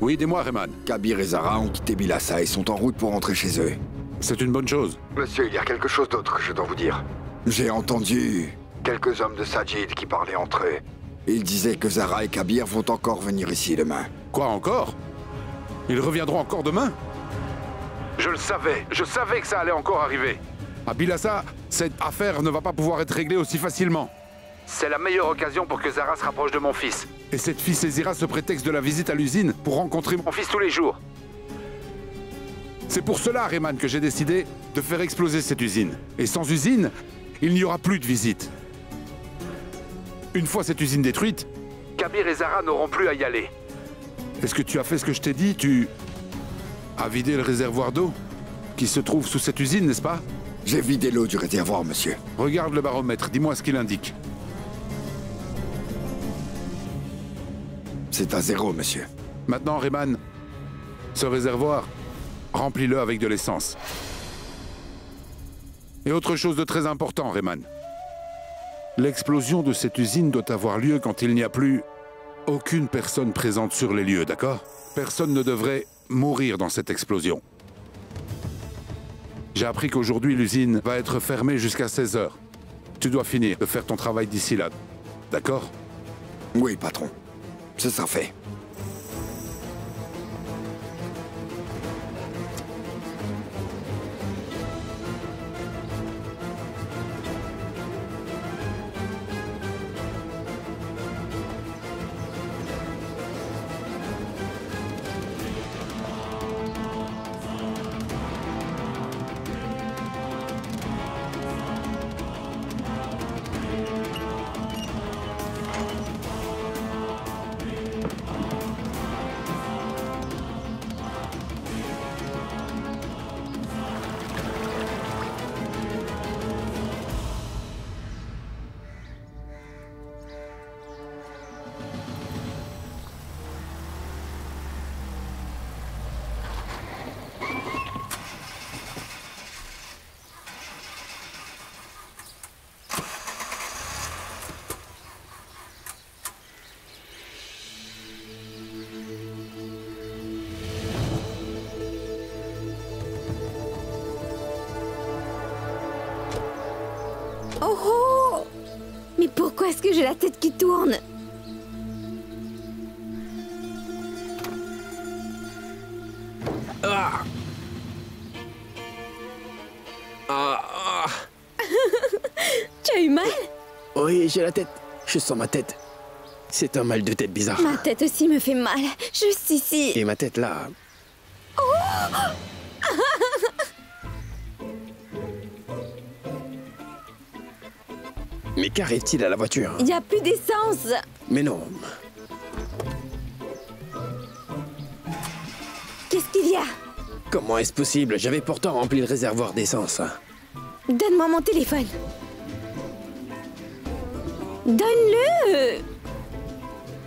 Oui, dis-moi, Rayman. Kabir et Zara ont quitté Bylassa et sont en route pour rentrer chez eux. C'est une bonne chose. Monsieur, il y a quelque chose d'autre que je dois vous dire. J'ai entendu quelques hommes de Sajid qui parlaient entre eux. Ils disaient que Zara et Kabir vont encore venir ici demain. Quoi encore? Ils reviendront encore demain? Je le savais. Je savais que ça allait encore arriver. À Bylassa, cette affaire ne va pas pouvoir être réglée aussi facilement. C'est la meilleure occasion pour que Zara se rapproche de mon fils. Et cette fille saisira ce prétexte de la visite à l'usine pour rencontrer mon fils tous les jours. C'est pour cela, Rayman, que j'ai décidé de faire exploser cette usine. Et sans usine, il n'y aura plus de visite. Une fois cette usine détruite, Kabir et Zara n'auront plus à y aller. Est-ce que tu as fait ce que je t'ai dit? Tu as vidé le réservoir d'eau qui se trouve sous cette usine, n'est-ce pas? J'ai vidé l'eau du réservoir, monsieur. Regarde le baromètre, dis-moi ce qu'il indique. C'est à 0, monsieur. Maintenant, Rayman, ce réservoir, remplis-le avec de l'essence. Et autre chose de très important, Rayman. L'explosion de cette usine doit avoir lieu quand il n'y a plus aucune personne présente sur les lieux, d'accord? Personne ne devrait mourir dans cette explosion. J'ai appris qu'aujourd'hui, l'usine va être fermée jusqu'à 16 h. Tu dois finir de faire ton travail d'ici là, d'accord? Oui, patron. Ce sera fait. Oh oh! Mais pourquoi est-ce que j'ai la tête qui tourne? Ah. Ah. Tu as eu mal? Oui, j'ai la tête. Je sens ma tête. C'est un mal de tête bizarre. Ma tête aussi me fait mal. Juste ici. Et ma tête là. Mais qu'arrive-t-il à la voiture? Il n'y a plus d'essence. Mais non. Qu'est-ce qu'il y a? Comment est-ce possible? J'avais pourtant rempli le réservoir d'essence. Donne-moi mon téléphone. Donne-le.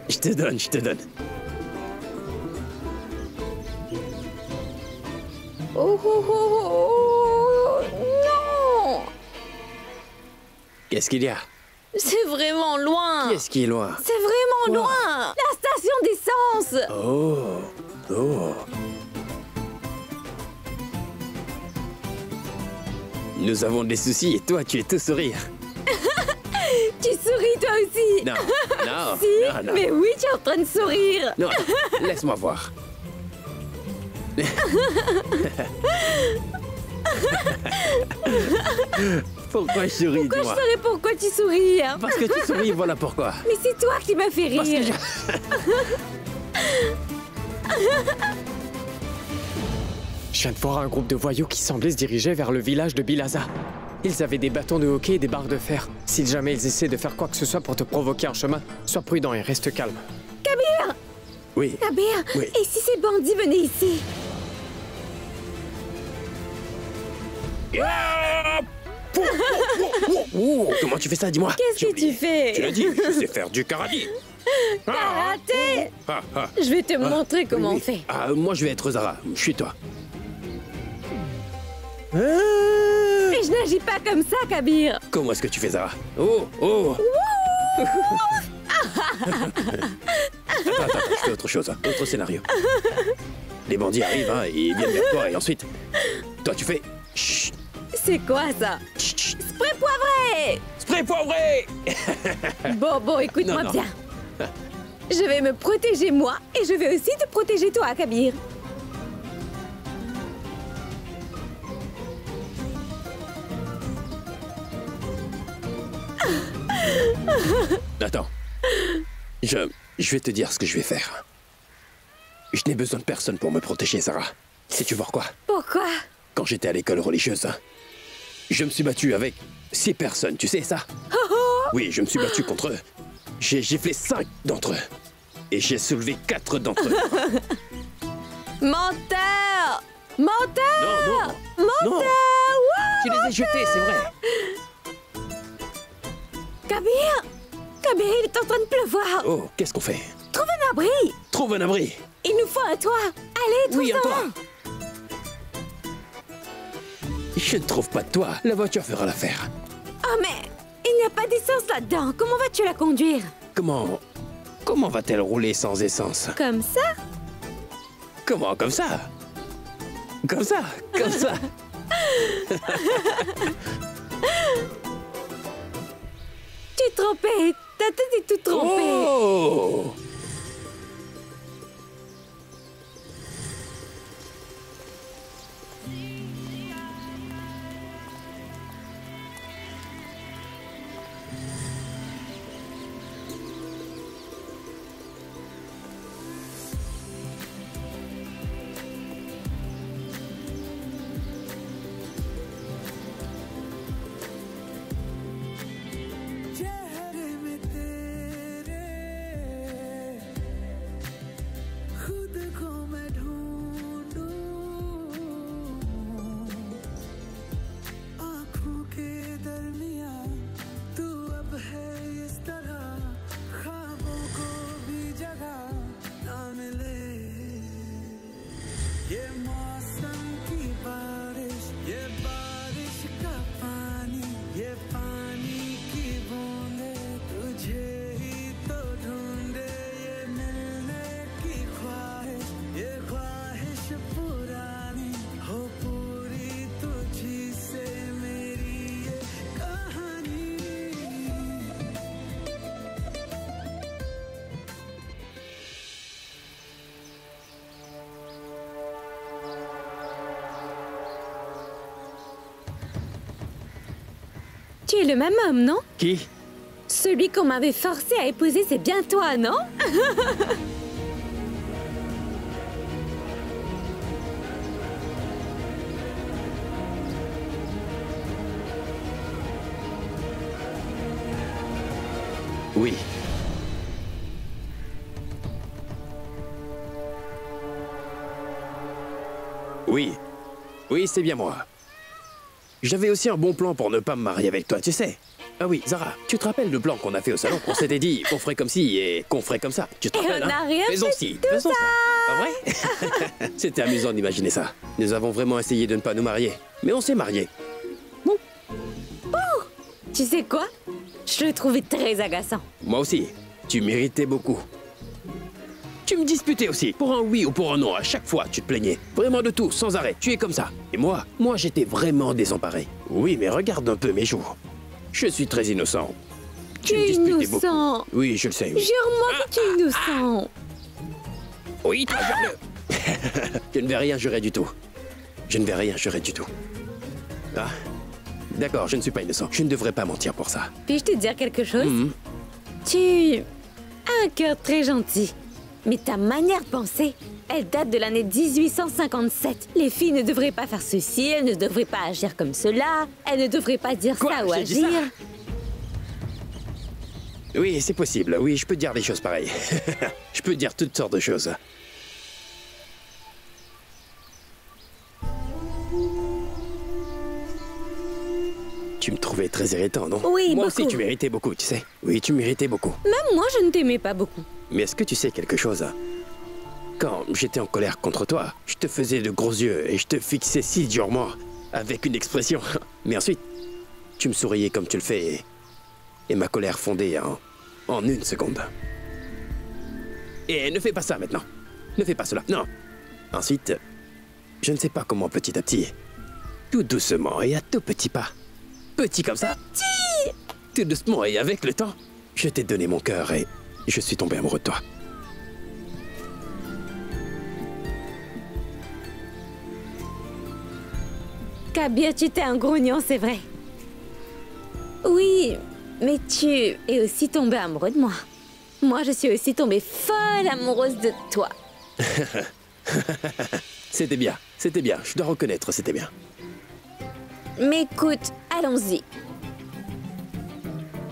Je te donne, je te donne. Oh, oh, oh, oh, non! Qu'est-ce qu'il y a? C'est vraiment loin. Qui est-ce qui est loin? C'est vraiment Quoi? loin. La station d'essence. Oh. Oh. Nous avons des soucis et toi, tu es tout sourire. Tu souris toi aussi. Non, non, Si, non, non. mais oui, tu es en train de sourire. Non, laisse-moi voir. Pourquoi je souris, Pourquoi je dis-moi? saurais pourquoi tu souris? Parce que tu souris, voilà pourquoi. Mais c'est toi qui m'as fait Parce que rire. Je viens de voir un groupe de voyous qui semblait se diriger vers le village de Bylassa. Ils avaient des bâtons de hockey et des barres de fer. Si jamais ils essaient de faire quoi que ce soit pour te provoquer un chemin, sois prudent et reste calme. Kabir! Oui. Kabir! Oui. Et si ces bandits venaient ici? Oh, comment tu fais ça, dis-moi? Qu'est-ce J'ai que oublié. tu fais? Tu l'as dit, je sais faire du karaté. Karaté! Ah, ah. Je vais te montrer comment Oui. on fait. Ah, moi, je vais être Zara. Je suis toi. Mais je n'agis pas comme ça, Kabir. Comment est-ce que tu fais, Zara? Oh, oh. attends, je fais autre chose, autre scénario. Les bandits arrivent, hein, et ils viennent vers toi, et ensuite, toi tu fais... Chut, C'est quoi ça? chut, chut. Spray poivré! Spray poivré. Bon, écoute-moi Non, non. bien. Je vais me protéger moi et je vais aussi te protéger toi, Kabir. Attends. Je vais te dire ce que je vais faire. Je n'ai besoin de personne pour me protéger, Zara. Sais-tu pourquoi? Pourquoi? Quand j'étais à l'école religieuse, je me suis battu avec 6 personnes, tu sais ça? Oui, je me suis battu contre eux. J'ai giflé 5 d'entre eux. Et j'ai soulevé 4 d'entre eux. Menteur! Menteur! Non, Menteur! tu les as jetés, c'est vrai. Kabir! Kabir, il est en train de pleuvoir. Oh, qu'est-ce qu'on fait? Trouve un abri. Trouve un abri. Il nous faut un toit. Allez, Oui, un trouve-en toit. Je ne trouve pas de toi. La voiture fera l'affaire. Oh, mais il n'y a pas d'essence là-dedans. Comment vas-tu la conduire? Comment va-t-elle rouler sans essence? Comme ça? Comment? Comme ça? Comme ça? Comme ça? Tu es trompé. Ta tête est toute trompée. Oh! चेहरे में तेरे खुद को मैं ढूंढूं आँखों के दरमियाँ तू अब है इस तरह ख्वाबों को भी जगह ना मिले ये मौसम की बारिश ये बारिश का पानी ये पानी की बूंदे तुझे ही तो ढूंढे ये मिलने की ख्वाहिश ये ख्वाहिश पुरानी हो पूरी तुझी से मेरी ये कहानी Tu es le même homme, non? Qui? Celui qu'on m'avait forcé à épouser, c'est bien toi, non? Oui. Oui. Oui, c'est bien moi. J'avais aussi un bon plan pour ne pas me marier avec toi, tu sais. Ah oui, Zara, tu te rappelles le plan qu'on a fait au salon? On s'était dit qu'on ferait comme ci et qu'on ferait comme ça. Tu te Et rappelles, on n'a hein? rien Faisons fait ci, de tout faisons ça. Pas vrai? C'était amusant d'imaginer ça. Nous avons vraiment essayé de ne pas nous marier. Mais on s'est mariés. Tu sais quoi? Je le trouvais très agaçant. Moi aussi. Tu méritais beaucoup. Tu me disputais aussi. Pour un oui ou pour un non, à chaque fois, tu te plaignais. Vraiment de tout, sans arrêt. Tu es comme ça. Et moi j'étais vraiment désemparé. Oui, mais regarde un peu mes joues. Je suis très innocent. Tu me es disputais innocent. beaucoup. Oui, je le sais. Oui, Jure-moi que tu es innocent. oui toi, jure-le. Je ne vais rien jurer du tout. Je ne vais rien jurer du tout. Ah, d'accord, je ne suis pas innocent. Je ne devrais pas mentir pour ça. Puis-je te dire quelque chose? Tu as un cœur très gentil. Mais ta manière de penser, elle date de l'année 1857. Les filles ne devraient pas faire ceci, elles ne devraient pas agir comme cela, elles ne devraient pas dire Quoi? ça ou J'ai dit agir. ça? Oui, c'est possible. Oui, je peux dire des choses pareilles. Je peux dire toutes sortes de choses. Tu me trouvais très irritant, non? Oui, Moi aussi, beaucoup. tu méritais beaucoup, tu sais. Oui, tu méritais beaucoup. Même moi, je ne t'aimais pas beaucoup. Mais est-ce que tu sais quelque chose? Quand j'étais en colère contre toi, je te faisais de gros yeux et je te fixais si durement, avec une expression. Mais ensuite, tu me souriais comme tu le fais et ma colère fondait en une seconde. Et ne fais pas ça maintenant. Ne fais pas cela. Non. Ensuite, je ne sais pas comment petit à petit. Tout doucement et à tout petits pas. Petit comme ça. Petit! Tout doucement et avec le temps, je t'ai donné mon cœur et je suis tombé amoureux de toi. Kabir, tu t'es un grognon, c'est vrai. Oui, mais tu es aussi tombé amoureux de moi. Moi, je suis aussi tombée folle amoureuse de toi. C'était bien, je dois reconnaître, c'était bien. Mais écoute, allons-y.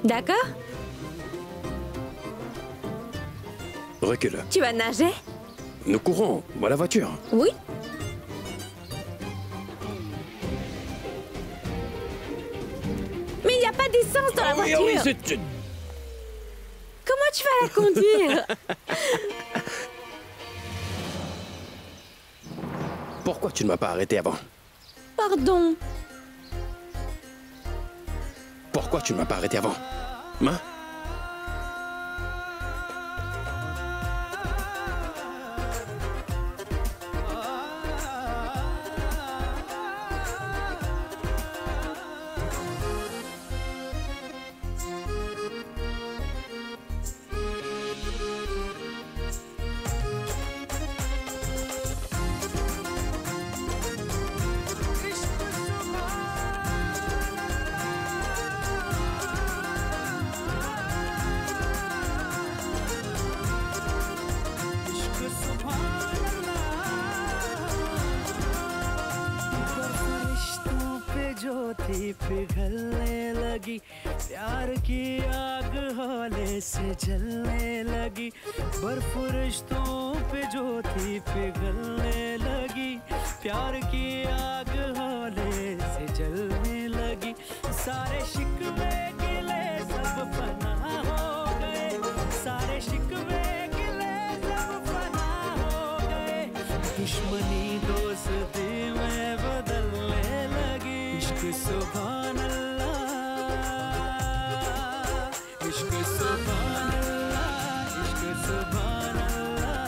D'accord? Recule. Tu vas nager? Nous courons, moi la voiture. Oui. Mais il n'y a pas d'essence dans la voiture. Oui, c'est... Comment tu vas la conduire? Pourquoi tu ne m'as pas arrêté avant? Pardon. Pourquoi tu ne m'as pas arrêté avant? Hein? पिघलने लगी प्यार की आग हौले से जलने लगी बर्फ रिश्तों पे जो थी पिघलने लगी प्यार की आग हौले से जलने लगी सारे शिकवे गिले सब फना हो गए सारे शिकवे गिले सब फना हो गए दुश्मनी दोस्ती में बदलने लगी इश्क सुभान अल्लाह इश्क सुभान अल्लाह इश्क सुभान अल्लाह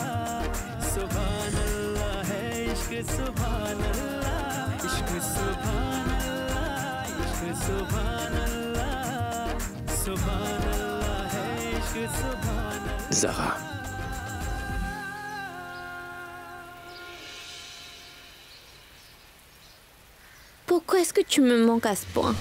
सुभान अल्लाह है इश्क सुभान अल्लाह इश्क सुभान अल्लाह इश्क सुभान अल्लाह सुभान अल्लाह है इश्क सुभान अल्लाह Zara. Pourquoi est-ce que tu me manques à ce point?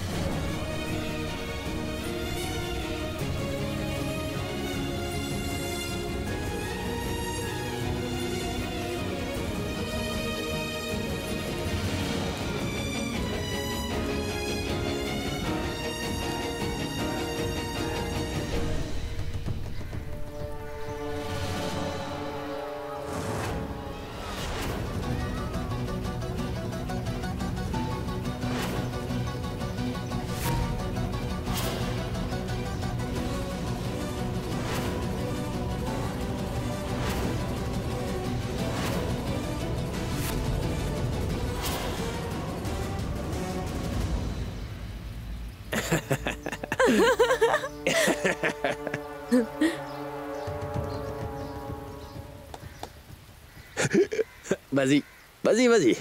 Vas-y, vas-y, vas-y.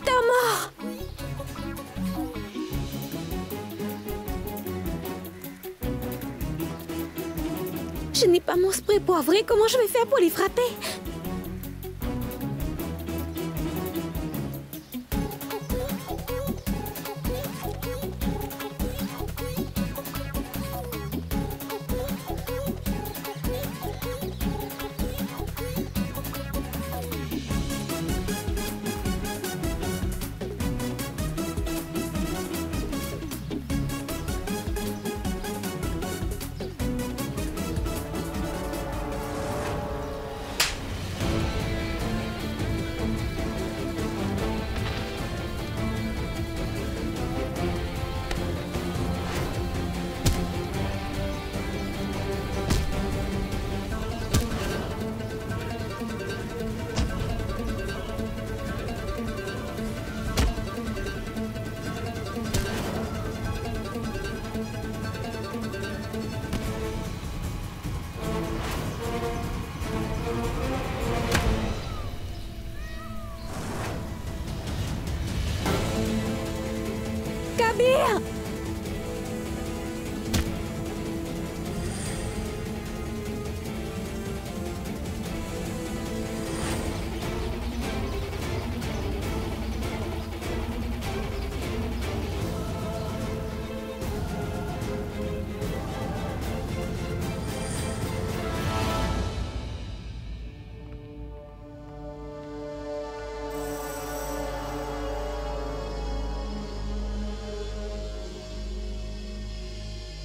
Thomas! Je n'ai pas mon spray poivré, comment je vais faire pour les frapper?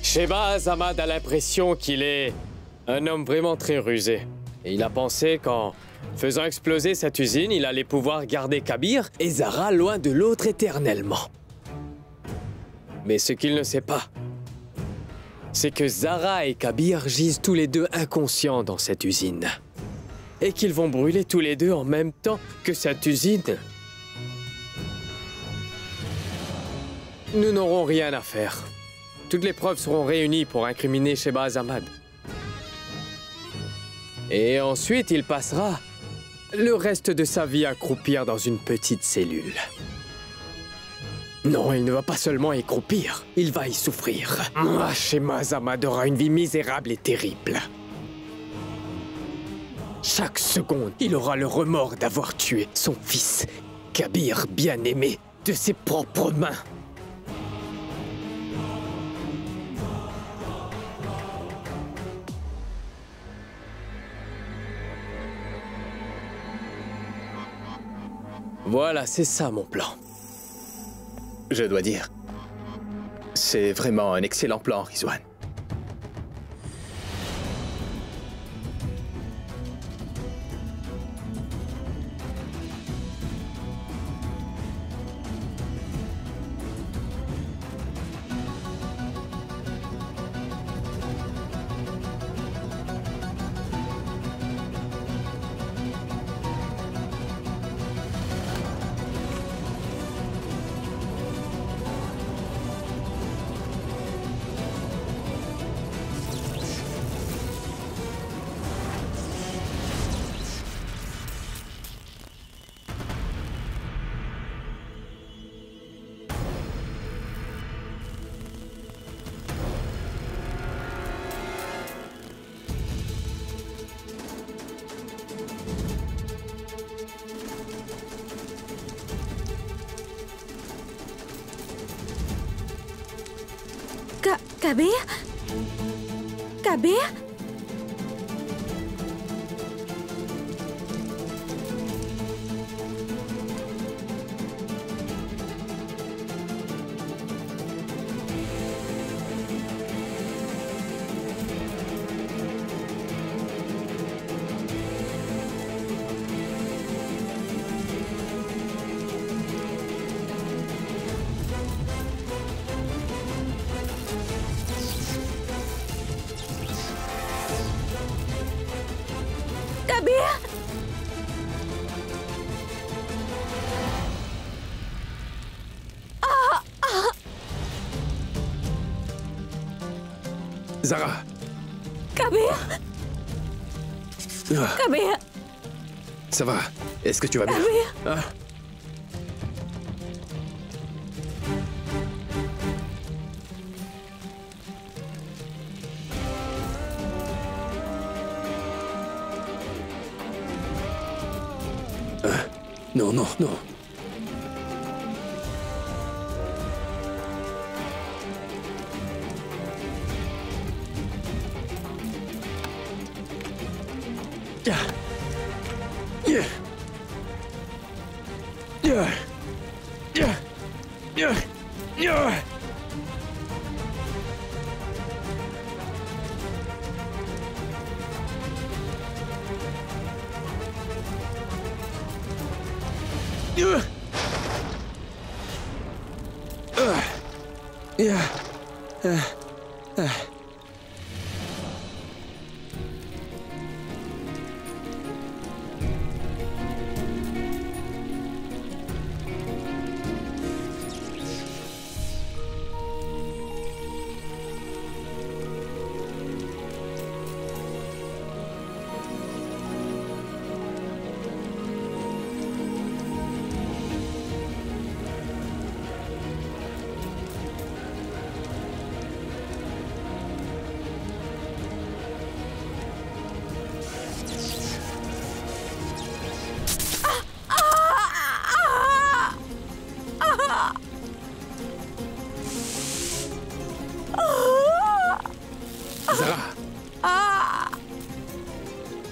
Shahbaz-Ahmad a l'impression qu'il est un homme vraiment très rusé. Et il a pensé qu'en faisant exploser cette usine, il allait pouvoir garder Kabir et Zara loin de l'autre éternellement. Mais ce qu'il ne sait pas, c'est que Zara et Kabir gisent tous les deux inconscients dans cette usine. Et qu'ils vont brûler tous les deux en même temps que cette usine. Nous n'aurons rien à faire. Toutes les preuves seront réunies pour incriminer Shahbaz-Ahmad. Et ensuite, il passera le reste de sa vie à croupir dans une petite cellule. Non, il ne va pas seulement y croupir, il va y souffrir. Shahbaz-Ahmad aura une vie misérable et terrible. Chaque seconde, il aura le remords d'avoir tué son fils, Kabir bien-aimé, de ses propres mains. Voilà, c'est ça mon plan. Je dois dire, c'est vraiment un excellent plan, Rizwan. Kabir? Kabir? Zara! Kabir! Kabir! Ça va? Est-ce que tu vas bien? Kabir! Non, non, non.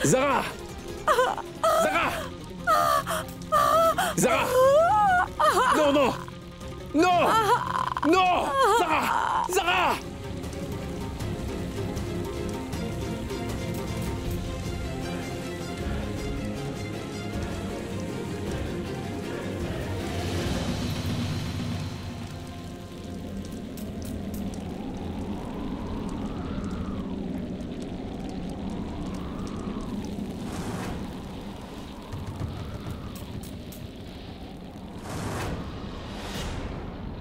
Zara! Zara! Zara! Non, non! Non! Non! Zara! Zara!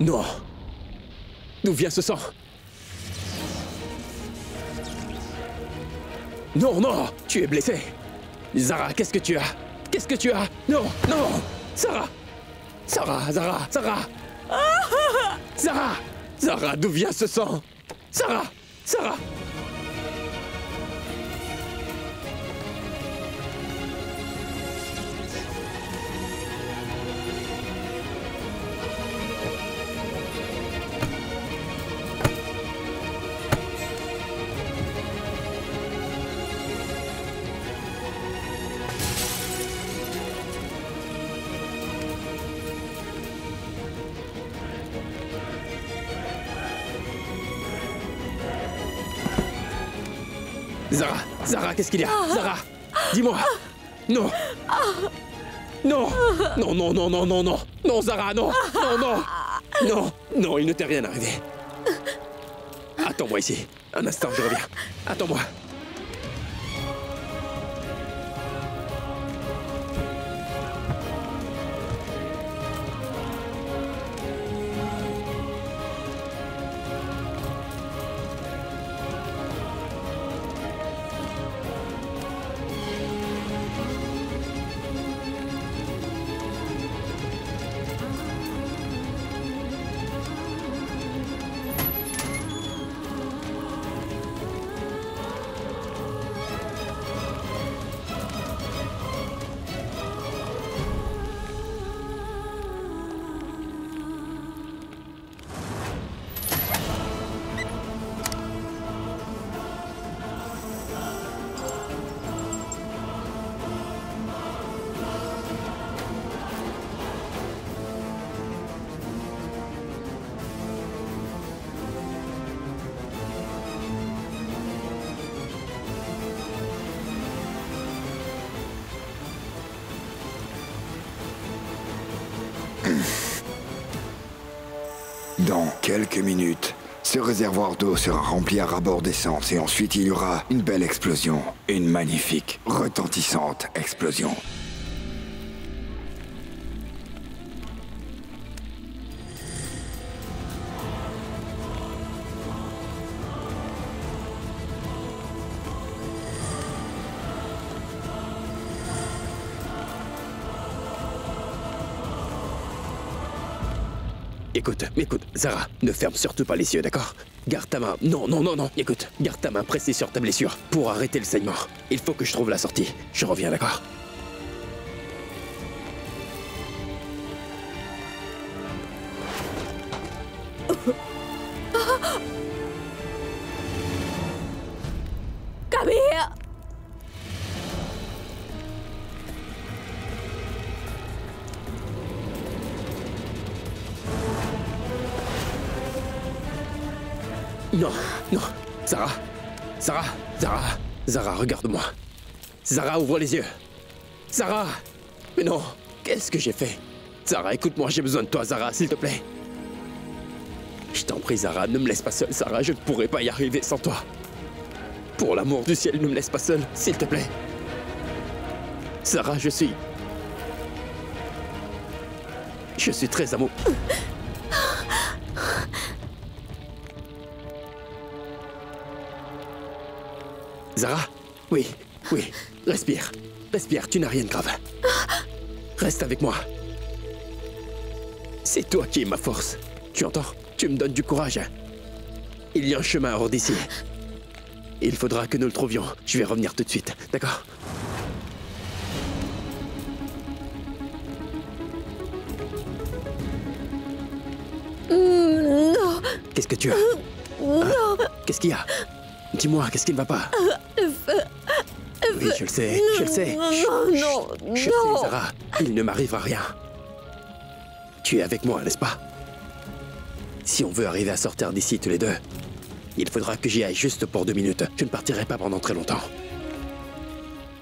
Non. D'où vient ce sang? Non, non, tu es blessé. Zara, qu'est-ce que tu as? Qu'est-ce que tu as? Non, non, Zara. Zara, Zara, Zara. Zara, Zara, d'où vient ce sang? Zara, Zara. Zara, Zara, qu'est-ce qu'il y a? Zara, dis-moi. Non. Non. Non, non, non, non, non, non. Non, Zara, non. Non, non. Non, non, il ne t'est rien arrivé. Attends-moi ici. Un instant, je reviens. Attends-moi. Dans quelques minutes, ce réservoir d'eau sera rempli à ras-bord d'essence et ensuite il y aura une belle explosion. Une magnifique, retentissante explosion. Écoute, Zara, ne ferme surtout pas les yeux, d'accord? Garde ta main. Non, non, non, non. Écoute, garde ta main pressée sur ta blessure pour arrêter le saignement. Il faut que je trouve la sortie. Je reviens, d'accord? Kabir! Non, non. Zara, Zara, Zara, Zara, regarde-moi. Zara, ouvre les yeux. Zara! Mais non, qu'est-ce que j'ai fait? Zara, écoute-moi, j'ai besoin de toi, Zara, s'il te plaît. Je t'en prie, Zara, ne me laisse pas seule, Zara, je ne pourrai pas y arriver sans toi. Pour l'amour du ciel, ne me laisse pas seule, s'il te plaît. Zara, je suis très amoureux. Zara? Oui, oui. Respire. Respire, tu n'as rien de grave. Reste avec moi. C'est toi qui es ma force. Tu entends? Tu me donnes du courage. Il y a un chemin hors d'ici. Il faudra que nous le trouvions. Je vais revenir tout de suite, d'accord? Non. Qu'est-ce que tu as? Non. Qu'est-ce qu'il y a? Dis-moi, qu'est-ce qui ne va pas? Le feu. Oui, je le sais, je le sais. Non, non, Je sais, Zara. Il ne m'arrivera rien. Tu es avec moi, n'est-ce pas? Si on veut arriver à sortir d'ici tous les deux, il faudra que j'y aille juste pour 2 minutes. Je ne partirai pas pendant très longtemps.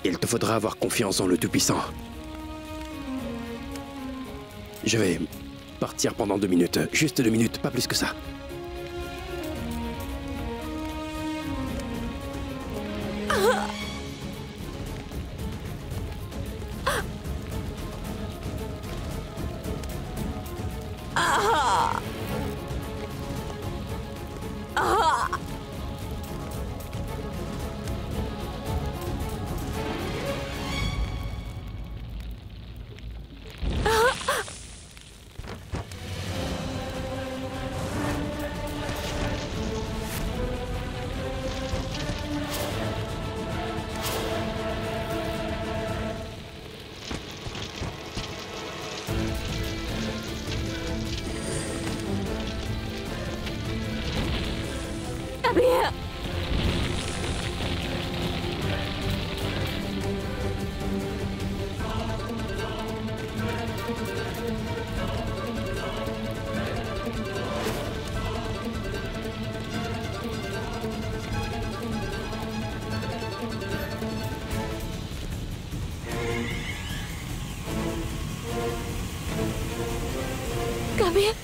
Il te faudra avoir confiance en le Tout-Puissant. Je vais partir pendant 2 minutes. Juste 2 minutes, pas plus que ça. Kabir! Kabir!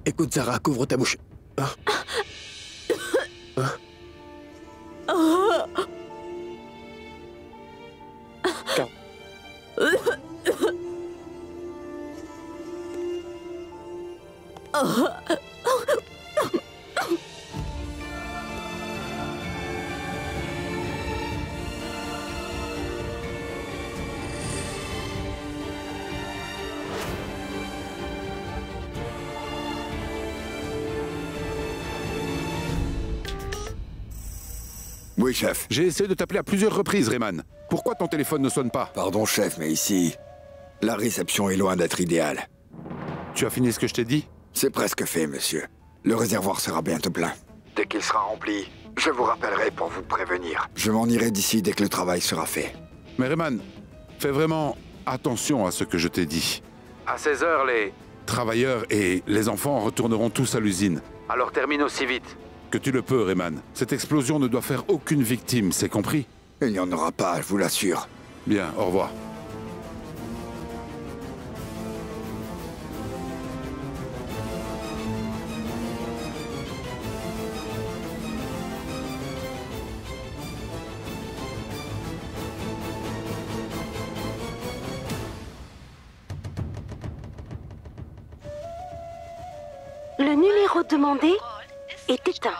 Écoute, Zara, couvre ta bouche. Hein? Hein? Car- Oui, chef. J'ai essayé de t'appeler à plusieurs reprises, Rayman. Pourquoi ton téléphone ne sonne pas? Pardon, chef, mais ici, la réception est loin d'être idéale. Tu as fini ce que je t'ai dit? C'est presque fait, monsieur. Le réservoir sera bientôt plein. Dès qu'il sera rempli, je vous rappellerai pour vous prévenir. Je m'en irai d'ici dès que le travail sera fait. Mais Rayman, fais vraiment attention à ce que je t'ai dit. À 16 h, les travailleurs et les enfants retourneront tous à l'usine. Alors termine aussi vite que tu le peux, Rayman. Cette explosion ne doit faire aucune victime, c'est compris? Il n'y en aura pas, je vous l'assure. Bien, au revoir. Le numéro demandé est éteint.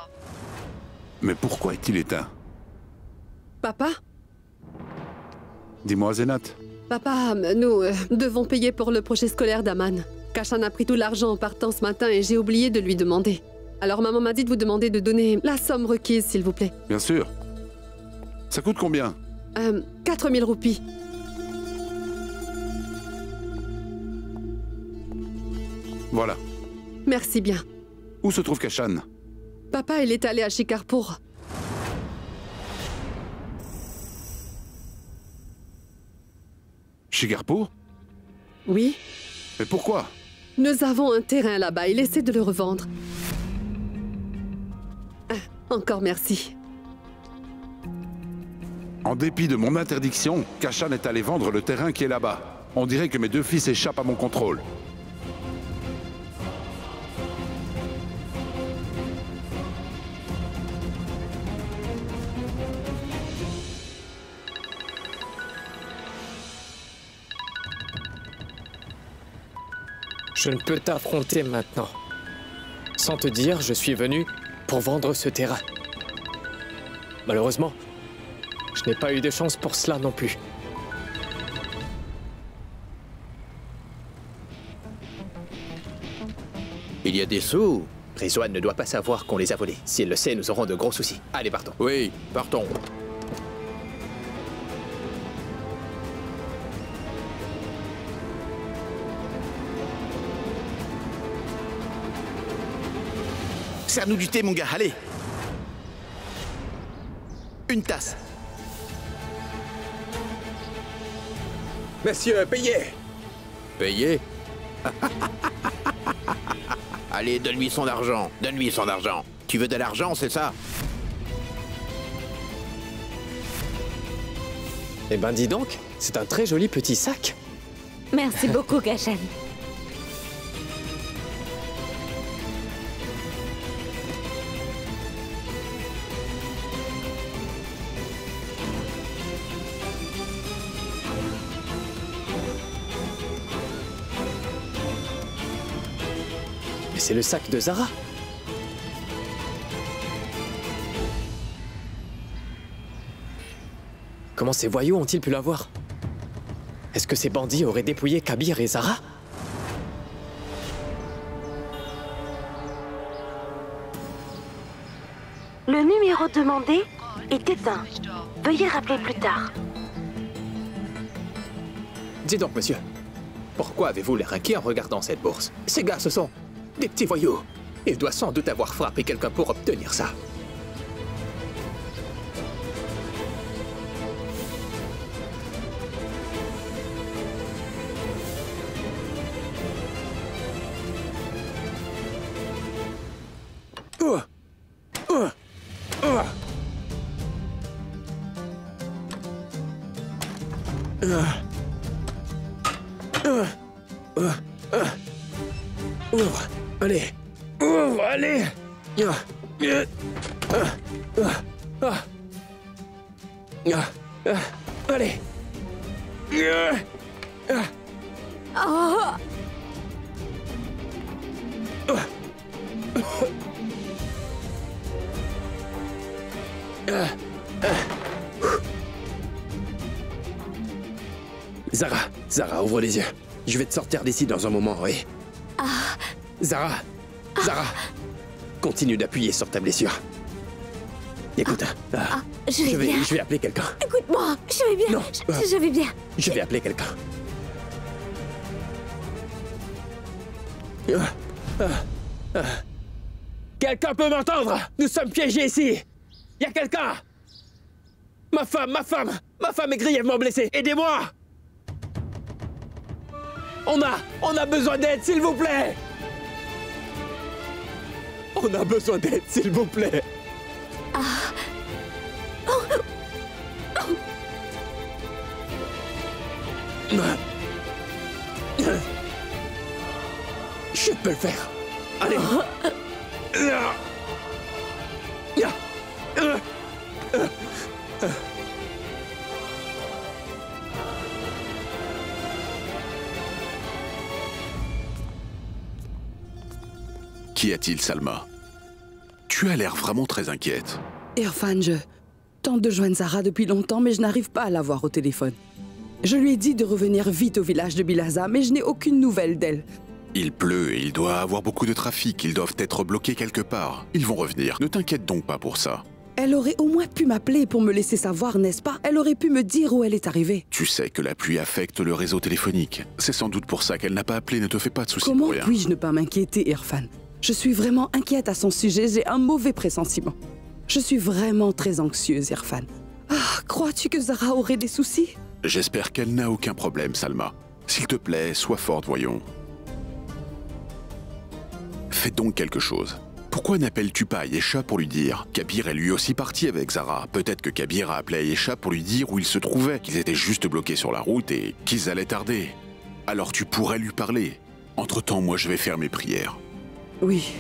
Mais pourquoi est-il éteint? Papa? Dis-moi, Zénat. Papa, nous devons payer pour le projet scolaire d'Aman. Kashan a pris tout l'argent en partant ce matin et j'ai oublié de lui demander. Alors maman m'a dit de vous demander de donner la somme requise, s'il vous plaît. Bien sûr. Ça coûte combien? 4000 roupies. Voilà. Merci bien. Où se trouve Kashan? Papa, il est allé à Shikarpur. Shikarpur? Oui. Mais pourquoi? Nous avons un terrain là-bas. Il essaie de le revendre. Encore merci. En dépit de mon interdiction, Kashan est allé vendre le terrain qui est là-bas. On dirait que mes deux fils échappent à mon contrôle. Je ne peux t'affronter maintenant. Sans te dire, je suis venu pour vendre ce terrain. Malheureusement, je n'ai pas eu de chance pour cela non plus. Il y a des sous. Rizwan ne doit pas savoir qu'on les a volés. S'il le sait, nous aurons de gros soucis. Allez, partons. Oui, partons. Sers-nous du thé, mon gars, allez. Une tasse. Messieurs, payez! Payé? Allez, donne-lui son argent. Donne-lui son argent. Tu veux de l'argent, c'est ça? Eh ben dis donc, c'est un très joli petit sac. Merci beaucoup, Kashan. Mais c'est le sac de Zara. Comment ces voyous ont-ils pu l'avoir? Est-ce que ces bandits auraient dépouillé Kabir et Zara? Le numéro demandé est éteint. Veuillez rappeler plus tard. Dis donc, monsieur, pourquoi avez-vous l'air inquiet en regardant cette bourse? Ces gars, ce sont des petits voyous. Il doit sans doute avoir frappé quelqu'un pour obtenir ça. Ouvre, allez. Ouvre, allez. Allez. Zara, ouvre les yeux. Je vais te sortir d'ici dans un moment, oui. Zara, continue d'appuyer sur ta blessure. Écoute, je vais appeler quelqu'un. Écoute-moi, je vais bien. Non, Je vais bien. Je vais appeler quelqu'un. Quelqu'un peut m'entendre? Nous sommes piégés ici. Il y a quelqu'un. Ma femme est grièvement blessée. Aidez-moi. On a besoin d'aide, s'il vous plaît. On a besoin d'aide, s'il vous plaît. Je peux le faire. Allez. Qu'y a-t-il, Salma? Tu as l'air vraiment très inquiète. Irfan, je tente de joindre Zara depuis longtemps, mais je n'arrive pas à la voir au téléphone. Je lui ai dit de revenir vite au village de Bilaza, mais je n'ai aucune nouvelle d'elle. Il pleut et il doit avoir beaucoup de trafic. Ils doivent être bloqués quelque part. Ils vont revenir. Ne t'inquiète donc pas pour ça. Elle aurait au moins pu m'appeler pour me laisser savoir, n'est-ce pas? Elle aurait pu me dire où elle est arrivée. Tu sais que la pluie affecte le réseau téléphonique. C'est sans doute pour ça qu'elle n'a pas appelé. Ne te fais pas de soucis pour Comment rien. puis-je ne pas m'inquiéter, Irfan? Je suis vraiment inquiète à son sujet. J'ai un mauvais pressentiment. Je suis vraiment très anxieuse, Irfan. Crois-tu que Zara aurait des soucis? J'espère qu'elle n'a aucun problème, Salma. S'il te plaît, sois forte, voyons. Fais donc quelque chose. Pourquoi n'appelles-tu pas Ayesha pour lui dire? Kabir est lui aussi parti avec Zara. Peut-être que Kabir a appelé Ayesha pour lui dire où il se trouvait, qu'ils étaient juste bloqués sur la route et qu'ils allaient tarder. Alors tu pourrais lui parler. Entre-temps, moi je vais faire mes prières. Oui.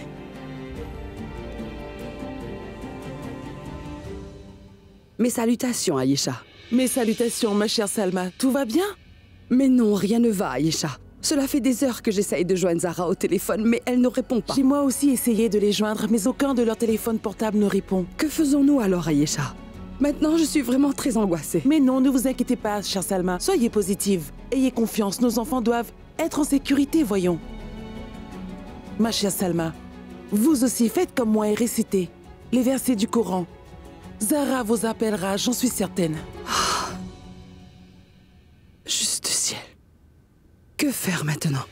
Mes salutations, Ayesha. Mes salutations, ma chère Salma. Tout va bien? Mais non, rien ne va, Ayesha. Cela fait des heures que j'essaye de joindre Zara au téléphone, mais elle ne répond pas. J'ai moi aussi essayé de les joindre, mais aucun de leurs téléphones portables ne répond. Que faisons-nous alors, Ayesha? Maintenant, je suis vraiment très angoissée. Mais non, ne vous inquiétez pas, chère Salma. Soyez positive. Ayez confiance, nos enfants doivent être en sécurité, voyons. Ma chère Salma, vous aussi faites comme moi et récitez les versets du Coran. Zara vous appellera, j'en suis certaine. Juste ciel. Que faire maintenant?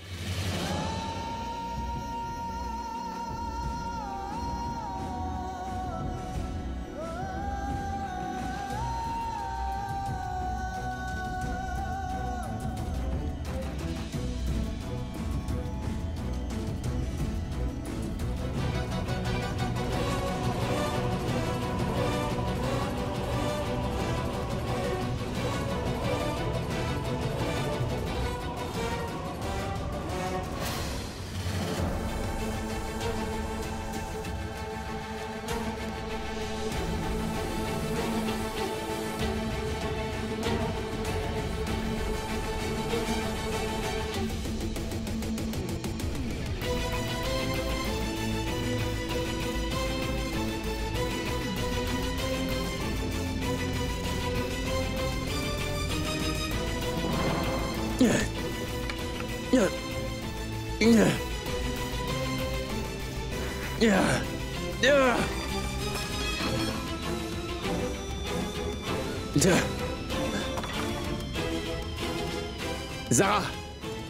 Zara!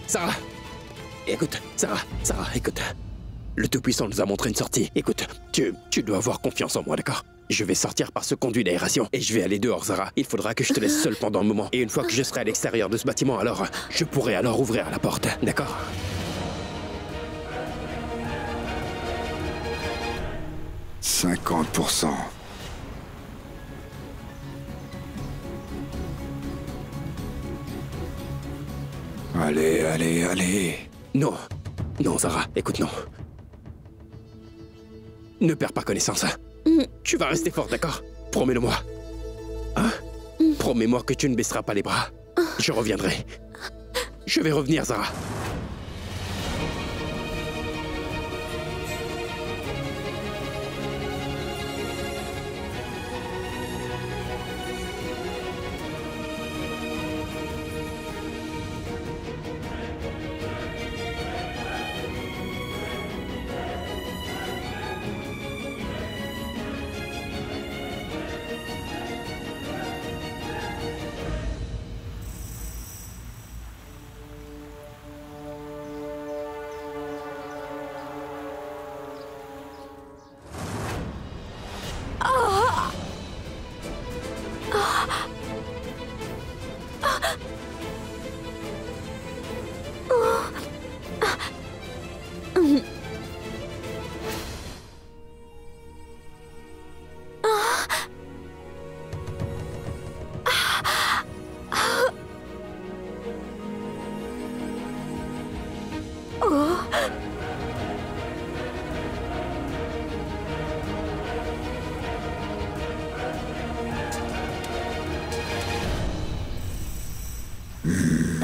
Sarah! Écoute, Sarah, écoute. Le Tout-Puissant nous a montré une sortie. Écoute, tu dois avoir confiance en moi, d'accord? Je vais sortir par ce conduit d'aération et je vais aller dehors, Zara. Il faudra que je te laisse seule pendant un moment. Et une fois que je serai à l'extérieur de ce bâtiment, alors je pourrai alors ouvrir la porte, d'accord? « 50%. Allez. Non, Zara, écoute, non. Ne perds pas connaissance. Tu vas rester forte, d'accord? Promets-le-moi. Hein? Promets-moi que tu ne baisseras pas les bras. Je reviendrai. Je vais revenir, Zara.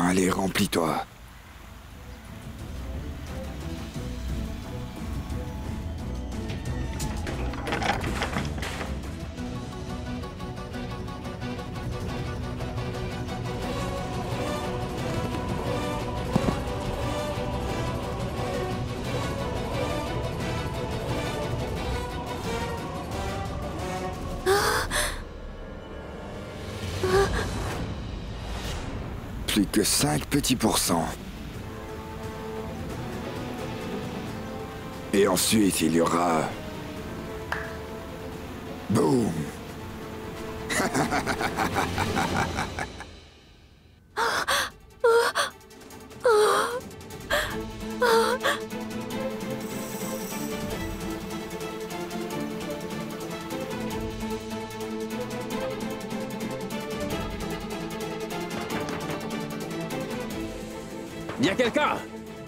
Allez, remplis-toi. Plus que 5 petits pourcents. Et ensuite, il y aura... Boum.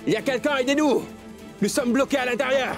Il y a quelqu'un! Aidez-nous! Nous sommes bloqués à l'intérieur!